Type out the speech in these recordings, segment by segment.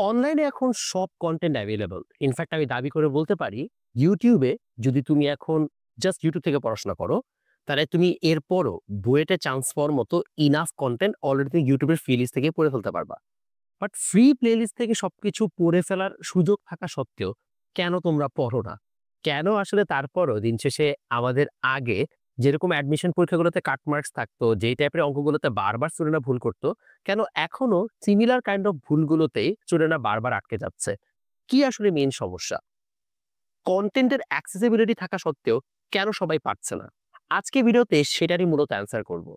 অনলাইনে এখন সব কনটেন্ট অ্যাভেইলেবল। ইনফ্যাক্ট আমি দাবি করে বলতে পারি, YouTube এ যদি তুমি এখন জাস্ট YouTube থেকে পড়াশোনা করো, তাহলে তুমি এরপরও বুয়েটে চান্স পাওয়ার মতো ইনাফ কনটেন্ট অলরেডি তুমি YouTube এর ফ্রি লিস্ট থেকে পড়ে ফেলতে পারবা। বাট ফ্রি প্লেলিস্ট থেকে সবকিছু পড়ে ফেলার সুযোগ থাকা সত্ত্বেও কেন তোমরা পড়ো না? কেন আসলে তারপরও দিন শেষে আমাদের আগে যেরকম অ্যাডমিশন পরীক্ষাগুলোতে কাট মার্কস থাকতো, যেই টাইপের অঙ্কগুলোতে বারবার স্টুডেন্টরা ভুল করতো, কেন এখনো সিমিলার কাইন্ড অফ ভুলগুলোতেই স্টুডেন্টরা বারবার আটকে যাচ্ছে? কি আসলে মেইন সমস্যা? কনটেন্টের অ্যাক্সেসিবিলিটি থাকা সত্ত্বেও কেন সবাই পারছে না? আজকে ভিডিওতে সেটারই মূলত অ্যান্সার করব।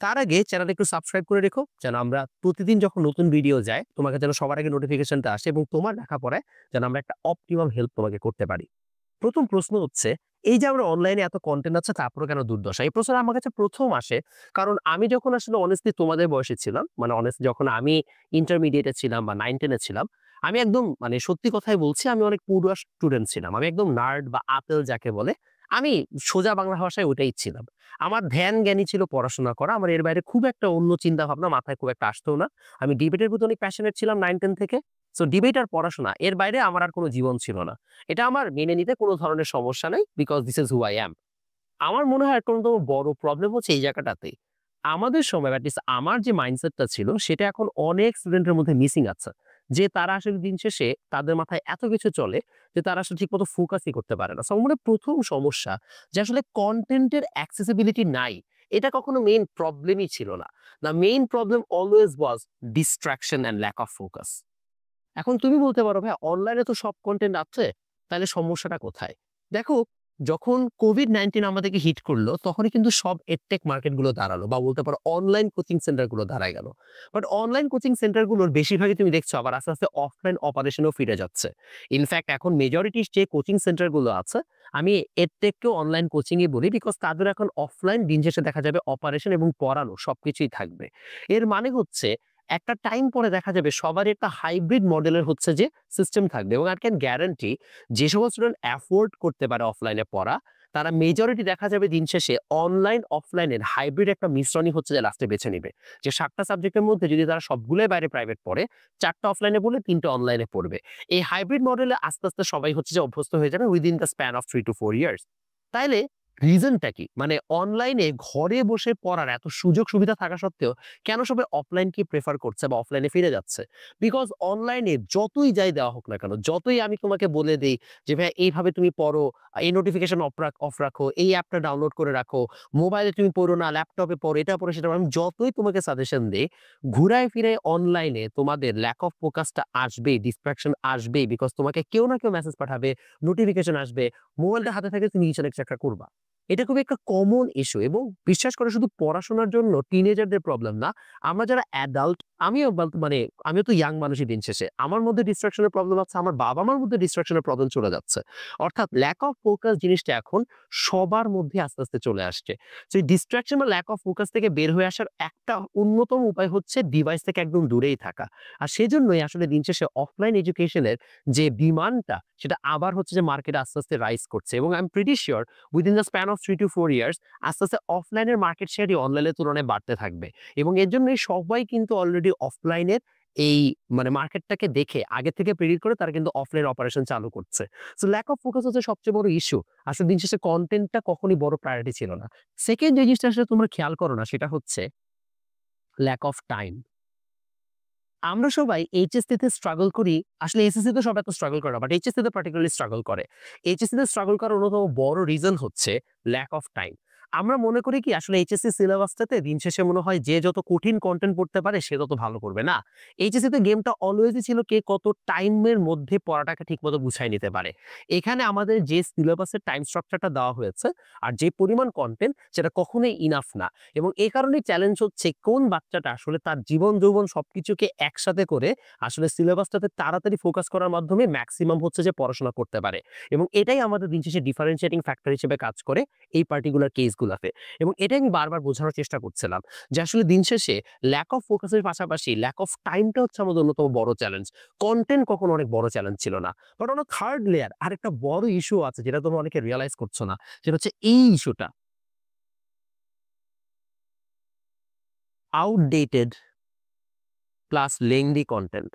তার আগে চ্যানেলটা একটু সাবস্ক্রাইব করে রেখো, যেন আমরা প্রতিদিন যখন নতুন ভিডিও যায়, তোমাকে যেন সবার আগে নোটিফিকেশনটা আসে এবং তোমার লেখাপড়ায় যেন আমরা একটা অপটিমাম হেল্প তোমাকে করতে পারি। প্রথম প্রশ্ন হচ্ছে, এই যে আমরা অনলাইনে এত কনটেন্ট আছে তারপরেও কেন দুর্দশা? এই প্রশ্নটা আমার কাছে প্রথম আসে কারণ আমি যখন আসলে অনেস্টলি তোমাদের বয়সে ছিলাম, মানে অনেস্টলি যখন আমি ইন্টারমিডিয়েটে ছিলাম বা 9-10 এ ছিলাম, আমি একদম মানে সত্যি কথাই বলছি, আমি অনেক পড়ুয়া স্টুডেন্ট ছিলাম। আমি একদম নার্ড বা আতেল যাকে বলে, আমি সোজা বাংলা ভাষায় ওটাই ছিলাম। আমার ধ্যান জ্ঞানী ছিল পড়াশোনা করা। আমার এর বাইরে খুব একটা অন্য চিন্তা ভাবনা মাথায় খুব একটা আসতো না। আমি ডিবেটের প্রতি অনেক প্যাশনেট ছিলাম 9-10 থেকে। সো ডিবেট আর পড়াশোনা এর বাইরে আমার আর কোনো জীবন ছিল না। এটা আমার মেনে নিতে কোনো ধরনের সমস্যা নাই। Because this is who I am. আমার মনে হয় একটা অন্যতম বড় প্রবলেম হচ্ছে এই জায়গাটাতেই। আমাদের সময় এট লিস্ট আমার যে মাইন্ডসেটটা ছিল সেটা এখন অনেক স্টুডেন্টের মধ্যে মিসিং আছে। যে তারা আসলে দিন শেষে তাদের মাথায় এত কিছু চলে যে তারা আসলে ঠিকমতো ফোকাসই করতে পারে না। সো আমার মনে হয় প্রথম সমস্যা যে আসলে কনটেন্টের অ্যাক্সেসিবিলিটি নাই। এটা কখনো মেইন প্রবলেমই ছিল না। The main problem always was distraction and lack of focus. এখন তুমি বলতে পারো, ভাই অনলাইনে তো সব কনটেন্ট আছে, তাহলে সমস্যাটা কোথায়? দেখো, যখন কোভিড-19 আমাদেরকে হিট করলো, তখনই কিন্তু সব এডটেক মার্কেট গুলো দাঁড়ালো বা বলতে পারো অনলাইন কোচিং সেন্টার গুলো দাঁড়ায় গেল। বাট অনলাইন কোচিং সেন্টার গুলোর বেশিরভাগই তুমি দেখছো আবার আস্তে, আস্তে অফলাইন অপারেশনেও ফিরে যাচ্ছে। ইনফ্যাক্ট এখন মেজরিটি যে কোচিং সেন্টার গুলো আছে, আমি এডটেককেও অনলাইন কোচিংই বলি, বিকজ তাদের এখন অফলাইন দিন শেষে দেখা যাবে অপারেশন এবং পড়ানো সবকিছুই থাকবে। এর মানে হচ্ছে একটা টাইম পরে দেখা যাবে সবারই একটা হাইব্রিড মডেলের হচ্ছে যে সিস্টেম থাকবে এবং আই ক্যান গ্যারান্টি যে সকল স্টুডেন্ট অ্যাফোর্ড করতে পারে অফলাইনে পড়া, তারা মেজরিটি দেখা যাবে দিন শেষে অনলাইন অফলাইনের হাইব্রিড একটা মিশ্রণই হচ্ছে যে লাস্টে বেছে নিবে। যে ৭টা সাবজেক্টের মধ্যে যদি তারা সবগুলোই বাইরে প্রাইভেট পড়ে, ৪টা অফলাইনে পড়লে ৩টা অনলাইনে পড়বে। এই হাইব্রিড মডেলে আস্তে, আস্তে সবাই হচ্ছে যে অভ্যস্ত হয়ে যাবে within the span of 3 to 4 years. তাইলে রিজনটা কি? মানে অনলাইনে ঘরে বসে পড়ার এত সুযোগ সুবিধা থাকা সত্ত্বেও কেন সবাই অফলাইনকে প্রেফার করছে বা অফলাইনে ফিরে যাচ্ছে? বিকজ অনলাইনে যতই যাই দেওয়া হোক না কেন, যতই আমি তোমাকে বলে দেই যে ভাই এইভাবে তুমি পড়ো, এই নোটিফিকেশন অফ রাখো, এই অ্যাপটা ডাউনলোড করে রাখো, মোবাইলে তুমি পড়ো না, ল্যাপটপে পড়ো, এটা পড়ো সেটা পড়ো, আমি যতই তোমাকে সাজেশন দেই, ঘুরায় ফিরায় অনলাইনে তোমাদের ল্যাক অফ ফোকাসটা আসবেই, ডিস্ট্রাকশন আসবেই। বিকজ তোমাকে কেউ না কেউ মেসেজ পাঠাবে, নোটিফিকেশন আসবে, মোবাইলটা হাতে থাকে, তুমি কিছু না কিছু একটা করবা। এটা খুবই একটা কমন ইস্যু এবং বিশ্বাস করে শুধু পড়াশোনার জন্য টিনেজারদের প্রবলেম না, আমরা যারা অ্যাডাল্ট, মানে আমিও তো ইয়াং মানুষই দিন শেষে। আমার মধ্যে ডিস্ট্রাকশনের প্রবলেম আছে, আমার বাবা-মার মধ্যে ডিস্ট্রাকশনের প্রবলেম চলে যাচ্ছে। অর্থাৎ ল্যাক অফ ফোকাস জিনিসটা এখন সবার মধ্যে আস্তে, আস্তে চলে আসছে। সো এই ডিস্ট্রাকশন বা ল্যাক অফ ফোকাস থেকে বের হয়ে আসার একটা অন্যতম উপায় হচ্ছে ডিভাইস থেকে একদম দূরেই থাকা। আর সেজন্যই আসলে দিন শেষে অফলাইন এডুকেশনের যে ডিমান্ডটা, সেটা আবার হচ্ছে যে মার্কেটে আস্তে, আস্তে রাইজ করছে এবং I am pretty sure within the span of 3 to 4 years আস্তে, আস্তে অফলাইনের মার্কেট শেয়ারই অনলাইনের তুলনায় বাড়তে থাকবে। এবং এর জন্যই সবাই কিন্তু অলরেডি অফলাইনের এই মানে মার্কেটটাকে দেখে আগে থেকে প্রেডিক্ট করে তারা কিন্তু অফলাইন অপারেশন চালু করছে। সো ল্যাক অফ ফোকাস হচ্ছে সবচেয়ে বড় ইস্যু। আসলে দিন শেষে কনটেন্টটা কখনই বড় প্রায়োরিটি ছিল না। সেকেন্ড যে জিনিসটা আসলে তোমরা খেয়াল করো না সেটা হচ্ছে ল্যাক অফ টাইম। আমরা সবাই এইচএসসি তে স্ট্রাগল করি। আসলে এসএসসি তে সবাই এত স্ট্রাগল করে না। বাট এইচএসসি তে পার্টিকুলারলি স্ট্রাগল করে। এইচএসসি তে স্ট্রাগল করার অন্যতম বড় রিজন হচ্ছে ল্যাক অফ টাইম। আমরা মনে করি কি আসলে এইচএসসি সিলেবাসটাতে দিন শেষে মনে হয় যে যত কঠিন কনটেন্ট পড়তে পারে সে তত ভালো করবে। না। এইচএসসি তে গেমটা অলওয়েজই ছিল কে কত টাইমের মধ্যে পড়াটাকে ঠিকমতো গুছায় নিতে পারে। এখানে আমাদের যে সিলেবাসের টাইম স্ট্রাকচারটা দেওয়া হয়েছে আর যে পরিমাণ কনটেন্ট সেটা কখনোই ইনাফ না। এবং এই কারণেই চ্যালেঞ্জ হচ্ছে কোন বাচ্চাটা আসলে তার জীবন যৌবন সবকিছুকে একসাথে করে আসলে সিলেবাসটাতে তাড়াতাড়ি ফোকাস করার মাধ্যমে ম্যাক্সিমাম হচ্ছে যে পড়াশোনা করতে পারে। এবং এটাই আমাদের দিন শেষে ডিফারেন্সিয়েটিং ফ্যাক্টর হিসেবে কাজ করে এই পার্টিকুলার কেসগুলাতে। এবং এটাই আমি বারবার বোঝানোর চেষ্টা করছিলাম যে আসলে দিন শেষে ল্যাক অফ ফোকাসের পাশাপাশি ল্যাক অফ টাইমটা হচ্ছে আমাদের অন্যতম বড় চ্যালেঞ্জ। কনটেন্ট কখনো অনেক বড় চ্যালেঞ্জ ছিল না। But on a third layer আরেকটা বড় ইস্যু আছে যেটা তোমরা অনেকে রিয়ালাইজ করছো না। সেটা হচ্ছে এই ইস্যুটা, আউটডেটেড প্লাস লেংদি কনটেন্ট।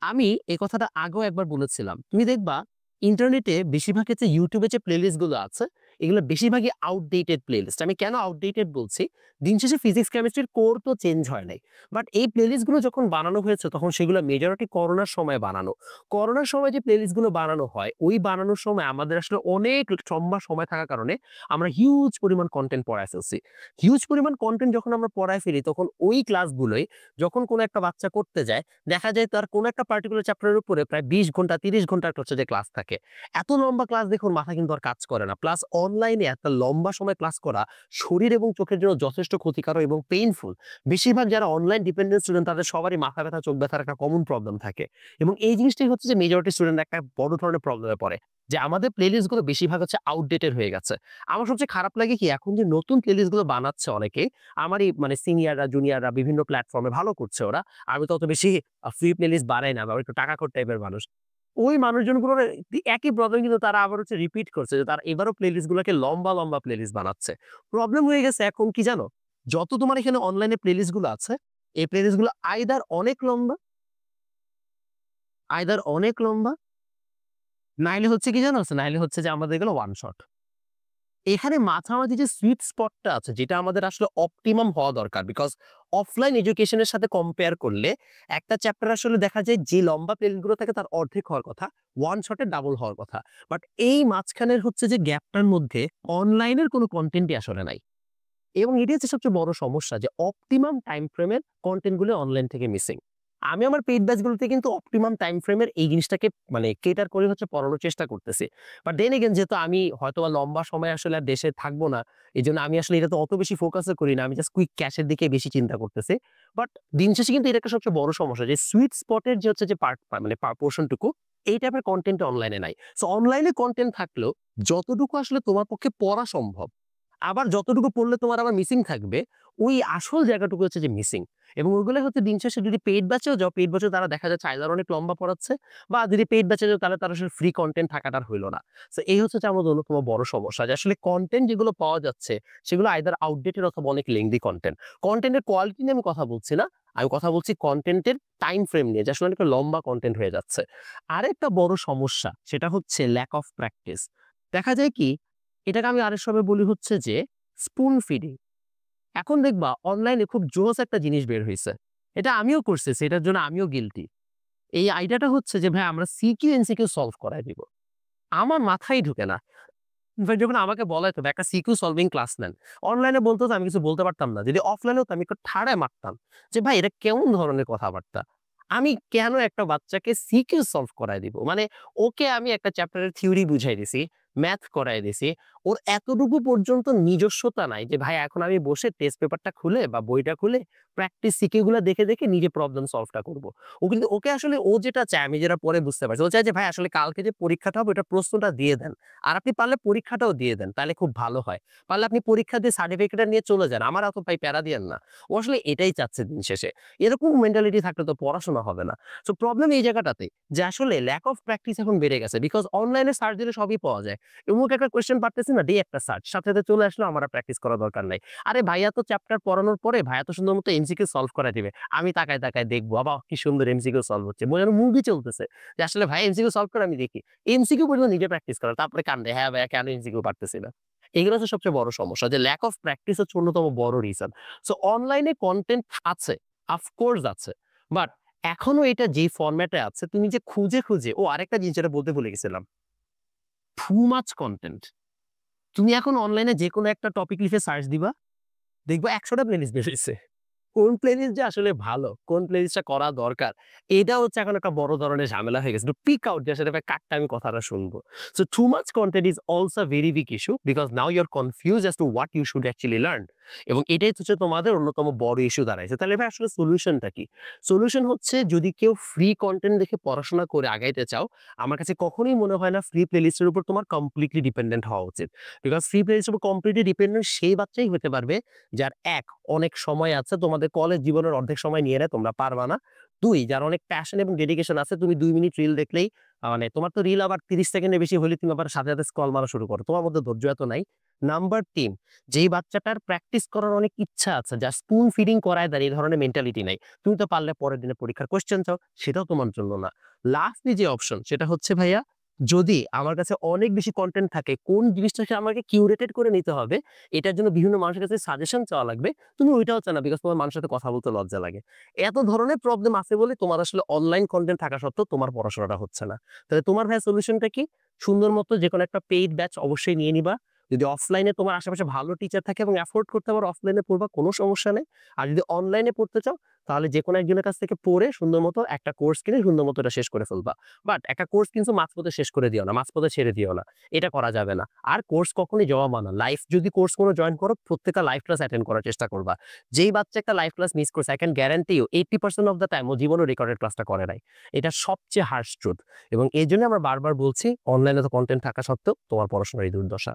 আমি এই কথাটা আগেও একবার বলেছিলাম। তুমি দেখবা ইন্টারনেটে বেশিরভাগ ক্ষেত্রে YouTube এ যে প্লেলিস্ট গুলো আছে, এগুলো বেশিরভাগই আউটডেটেড প্লেলিস্ট। আমি কেন আউটডেটেড বলছি? দিন শেষে ফিজিক্স, কেমিস্ট্রির কোর তো চেঞ্জ হয় নাই। বাট এই প্লেলিস্ট গুলো যখন বানানো হয়েছে তখন সেগুলো মেজরিটি করোনার সময় বানানো। করোনার সময় যে প্লেলিস্ট গুলো বানানো হয়, ওই বানানোর সময় আমাদের আসলে অনেক লম্বা সময় থাকার কারণে আমরা হিউজ পরিমাণ কনটেন্ট পড়ায় ফেলছি। হিউজ পরিমাণ কনটেন্ট যখন আমরা পড়ায় ফেলি তখন ওই ক্লাসগুলোই যখন কোনো একটা বাচ্চা করতে যায়, দেখা যায় তার কোনো একটা পার্টিকুলার চ্যাপ্টারের উপরে প্রায় 20 ঘন্টা 30 ঘন্টা একটা হচ্ছে যে ক্লাস থাকে। এত লম্বা ক্লাস দেখুন মাথা কিন্তু আর কাজ করে না। প্লাস অনলাইনে এত লম্বা সময় ক্লাস করা শরীর এবং চোখের জন্য যথেষ্ট ক্ষতিকারক এবং পেইনফুল। বেশিরভাগ যারা অনলাইন ডিপেন্ডেন্ট স্টুডেন্ট তাদের সবারই মাথা ব্যথা, চোখ ব্যথার একটা কমন প্রবলেম থাকে। এবং এই জিনিসটাই হচ্ছে যে মেজরিটি স্টুডেন্ট একটা বড় ধরনের প্রবলেমে পড়ে। যে আমাদের প্লেলিস্ট গুলো বেশিরভাগ হচ্ছে আউটডেটেড হয়ে গেছে। আমার সবচেয়ে খারাপ লাগে কি এখন যে নতুন প্লেলিস্ট গুলো বানাচ্ছে অনেকে, আমারই মানে সিনিয়ররা, জুনিয়ররা বিভিন্ন প্ল্যাটফর্মে ভালো করছে ওরা। আমি তো অত বেশি ফ্রি প্লেলিস্ট বানাই না বা একটু টাকাখোর টাইপের মানুষ। ওই মানুষজনগুলোর একই প্রবলেম কিন্তু তারা আবার হচ্ছে রিপিট করছে যে তারা এবারও প্লেলিস্ট গুলোকে লম্বা, লম্বা প্লেলিস্ট বানাচ্ছে। প্রবলেম হয়ে গেছে এখন কি জানো? যত তোমার এখানে অনলাইনে প্লেলিস্ট গুলো আছে, এই প্লেলিস্ট গুলো আইদার অনেক লম্বা, নাইলে হচ্ছে কি জানো? নাইলে হচ্ছে যে আমাদের এগুলো ওয়ান শট। এখানে মাঝামাঝি যে সুইট স্পটটা আছে যেটা আমাদের আসলে অপটিমাম হওয়া দরকার। বিকজ অফলাইন এডুকেশনের সাথে কম্পেয়ার করলে একটা চ্যাপ্টার আসলে দেখা যায় যে লম্বা প্লেলিস্ট গুলো থাকে তার অর্ধেক হওয়ার কথা, ওয়ান শটে ডাবল হওয়ার কথা। বাট এই মাঝখানের হচ্ছে যে গ্যাপটার মধ্যে অনলাইনের কোনো কনটেন্টই আসলে নাই। এবং এটি হচ্ছে সবচেয়ে বড় সমস্যা যে অপটিমাম টাইম ফ্রেমের কনটেন্ট গুলো অনলাইন থেকে মিসিং। আমি আমার পেইড ব্যাচগুলোতে কিন্তু অপটিমাম টাইম ফ্রেমের এই জিনিসটাকে মানে কেটার করে হচ্ছে পড়ানোর চেষ্টা করতেছি। বাট দেন এগেইন যেহেতু আমি হয়তোবা লম্বা সময় আসলে আর দেশে থাকবো না, এজন্য আমি আসলে এটাতে অত বেশি ফোকাসও করি না। আমি জাস্ট কুইক ক্যাশের দিকে বেশি চিন্তা করতেছি। বাট দিন শেষে কিন্তু এটা একটা সবচেয়ে বড় সমস্যা যে সুইট স্পটের যে হচ্ছে যে পার্ট মানে পোরশনটুকু এই টাইপের কনটেন্ট অনলাইনে নাই। সো অনলাইনে কনটেন্ট থাকলেও যতটুকু আসলে তোমার পক্ষে পড়া সম্ভব, আবার যতটুকু পড়লে তোমার আবার মিসিং থাকবে, ওই আসল জায়গাটুকু হচ্ছে যে মিসিং। এবং ওইগুলো হচ্ছে দিন শেষে যদি পেইড ব্যাচেও যাও, পেইড ব্যাচে তারা দেখা যাচ্ছে আইদার অনেক লম্বা পড়াচ্ছে বা যদি পেইড ব্যাচে যাও তাহলে তার আসলে ফ্রি কনটেন্ট থাকাটা আর হইল না। সো এই হচ্ছে যে আমাদের অন্যতম বড় সমস্যা যে আসলে কনটেন্ট যেগুলো পাওয়া যাচ্ছে সেগুলো আইদার আউটডেটেড অথবা অনেক লেংদি কনটেন্ট। কনটেন্টের কোয়ালিটি নিয়ে আমি কথা বলছি না, আমি কথা বলছি কনটেন্টের টাইম ফ্রেম নিয়ে যে আসলে অনেক লম্বা কনটেন্ট হয়ে যাচ্ছে। আরেকটা বড় সমস্যা সেটা হচ্ছে ল্যাক অফ প্র্যাকটিস। দেখা যায় কি, এটাকে আমি আরেক সময় বলি হচ্ছে যে স্পুন ফিডিং। এখন দেখবা অনলাইনে খুব জোস একটা জিনিস বের হইছে। এটা আমিও করতেছি, এটার জন্য আমিও গিল্টি। এই আইডিয়াটা হচ্ছে যে ভাই আমরা সিকিউ এমসিকিউ সলভ করায় দিব। আমার মাথায় ঢুকে না। ইনফ্যাক্ট যখন আমাকে বলা হতো একটা সিকিউ সলভিং ক্লাস নেন, অনলাইনে বলতো তো আমি কিছু বলতে পারতাম না। যদি অফলাইনে হতো আমি একটু ঠাড়ায় মারতাম যে ভাই এটা কেমন ধরনের কথাবার্তা? আমি কেন একটা বাচ্চাকে সিকিউ সলভ করায় দিব? মানে ওকে আমি একটা চ্যাপ্টারের থিওরি বুঝাই দিছি, ম্যাথ করায় দিছি। ওর এতটুকু পর্যন্ত নিজস্বতা নাই যে ভাই এখন আমি বসে টেস্ট পেপারটা খুলে বা বইটা খুলে প্র্যাকটিস সিকিউ গুলা দেখে, দেখে নিজে প্রবলেম সলভটা করব। ও কিন্তু ওকে আসলে ও যেটা চায় আমি যেটা পরে বুঝতে পারছি। ও চায় যে ভাই আসলে কালকে যে পরীক্ষাটা হবে ওটার প্রশ্নটা দিয়ে দেন। আর আপনি পারলে পরীক্ষাটাও দিয়ে দেন। তাহলে খুব ভালো হয়। পারলে আপনি পরীক্ষা দিয়ে সার্টিফিকেটটা নিয়ে চলে যান। আমার এত ভাই প্যারা দিয়েন না। ও আসলে এটাই চাচ্ছে দিন শেষে। এরকম মেন্টালিটি থাকলে তো পড়াশোনা হবে না। সো প্রবলেম এই জায়গাটাতে যে আসলে ল্যাক অফ প্র্যাকটিস এখন বেড়ে গেছে। বিকজ অনলাইনে সার্চ দিলে সবই পাওয়া যায়। অমুক একটা কোয়েশ্চেন পারতেছি না, দেই একটা সার্চ। সাথে, সাথে চলে আসলো আমার আর প্র্যাকটিস করার দরকার নাই। আরে ভাইয়া তো চ্যাপ্টার পড়ানোর পরে ভাইয়া তো সুন্দর মতো এমসিকিউ সলভ করে দিবে। আমি তাকায়, তাকায় দেখবো বাবা কি সুন্দর এমসিকিউ সলভ হচ্ছে। যেন মুভি চলতেছে। যে আসলে ভাই এমসিকিউ সলভ করে আমি দেখি। এমসিকিউ পর্যন্ত নিজে প্র্যাকটিস করা। তারপরে কান্দে, হ্যাঁ ভাইয়া কেন এমসিকিউ পারতেছি না। এগুলো হচ্ছে সবচেয়ে বড় সমস্যা যে ল্যাক অফ প্র্যাকটিস হচ্ছে অন্যতম বড় রিজন। সো অনলাইনে কনটেন্ট আছে, অফকোর্স আছে। বাট এখনো এটা যে ফরম্যাটে আছে তুমি যে খুঁজে, খুঁজে আরেকটা জিনিস যেটা বলতে ভুলে গেছিলাম। Two much content. তুমি এখন অনলাইনে যেকোনো একটা টপিক লিখে সার্চ দিবা, দেখবা ১০০ টা প্লেলিস্ট বের হইছে। কোন প্লেলিস্ট যে আসলে ভালো, কোন প্লেলিস্টটা করা দরকার, এটা হচ্ছে এখন একটা বড় ধরনের ঝামেলা হয়ে গেছে। তো পিক আউট যে আসলে ভাই কারটা আমি কথাটা শুনবো। So too much content is also a very big issue because now you are confused as to what you should actually learn. এবং এটাই হচ্ছে তোমাদের অন্যতম বড় ইস্যু দাঁড়াইছে। তাহলে ভাই আসলে সলিউশনটা কি? সলিউশন হচ্ছে যদি কেউ ফ্রি কনটেন্ট দেখে পড়াশোনা করে আগাইতে চাও, আমার কাছে কখনোই মনে হয় না ফ্রি প্লেলিস্টের উপর তোমার কমপ্লিটলি ডিপেন্ডেন্ট হওয়া উচিত। বিকজ ফ্রি প্লেলিস্টের উপর কমপ্লিটলি ডিপেন্ডেন্ট সেই বাচ্চাই হতে পারবে যার অনেক সময় আছে, তোমাদের কলেজ জীবনের অর্ধেক সময় নিয়ে নেয় তোমরা পারবা না। 2 যার অনেক প্যাশন এবং ডেডিকেশন আছে, তুমি 2 মিনিট রিল দেখলেই মানে তোমার তো রিল আবার 30 সেকেন্ডের বেশি হইলে তুমি আবার সাথে, সাথে স্ক্রল মারা শুরু করো। তোমার মধ্যে ধৈর্য এত নাই। নাম্বার 3 যেই বাচ্চাটার প্র্যাকটিস করার অনেক ইচ্ছা আছে, যার স্পুন ফিডিং করায় দেয় এই ধরনের মেন্টালিটি নাই। তুমি তো পারলে পরের দিনের পরীক্ষার কোয়েশ্চেন চাও, সেটাও তোমার জন্য না। লাস্টলি যে অপশন সেটা হচ্ছে ভাইয়া, যদি আমার কাছে অনেক বেশি কনটেন্ট থাকে, কোন জিনিসটাকে আমাকে কিউরেটেড করে নিতে হবে, এটার জন্য বিভিন্ন মানুষের কাছে সাজেশন চাওয়া লাগবে, তুমি ওইটাও চাও না, বিকজ তোমার মানুষের সাথে কথা বলতে লজ্জা লাগে। এত ধরনের প্রবলেম আছে বলে তোমার আসলে অনলাইন কনটেন্ট থাকা সত্ত্বেও তোমার পড়াশোনাটা হচ্ছে না। তাহলে তোমার ভাইয়া সলিউশনটা কি? সুন্দর মতো যেকোনো একটা পেইড ব্যাচ অবশ্যই নিয়ে নিবা। যদি অফলাইনে তোমার আশেপাশে ভালো টিচার থাকে এবং এফোর্ড করতে পারো, অফলাইনে পড়বা, কোনো সমস্যা নেই। আর যদি অনলাইনে পড়তে চাও, তাহলে যেকোনো একজনের কাছ থেকে পড়ে সুন্দর মতো একটা কোর্স কিনে সুন্দর মতো এটা শেষ করে ফেলবা। বাট একটা কোর্স কিন্তু মাঝপথে শেষ করে দিও না, মাঝপথে ছেড়ে দিও না। এটা করা যাবে না। আর কোর্স কখনোই জমা না। লাইভ যদি কোর্স কোনো জয়েন করো, প্রত্যেকটা লাইভ ক্লাস অ্যাটেন্ড করার চেষ্টা করবা। যেই বাচ্চা একটা লাইভ ক্লাস মিস করছে, I can guarantee you 80% of the time ও জীবনেও রেকর্ডেড ক্লাসটা করে নাই। এটা সবচেয়ে হার্শ ট্রুথ। এবং এইজন্য আমরা বারবার বলছি, অনলাইনে তো কনটেন্ট থাকা সত্ত্বেও তোমার পড়াশোনার এই দুর্দশা।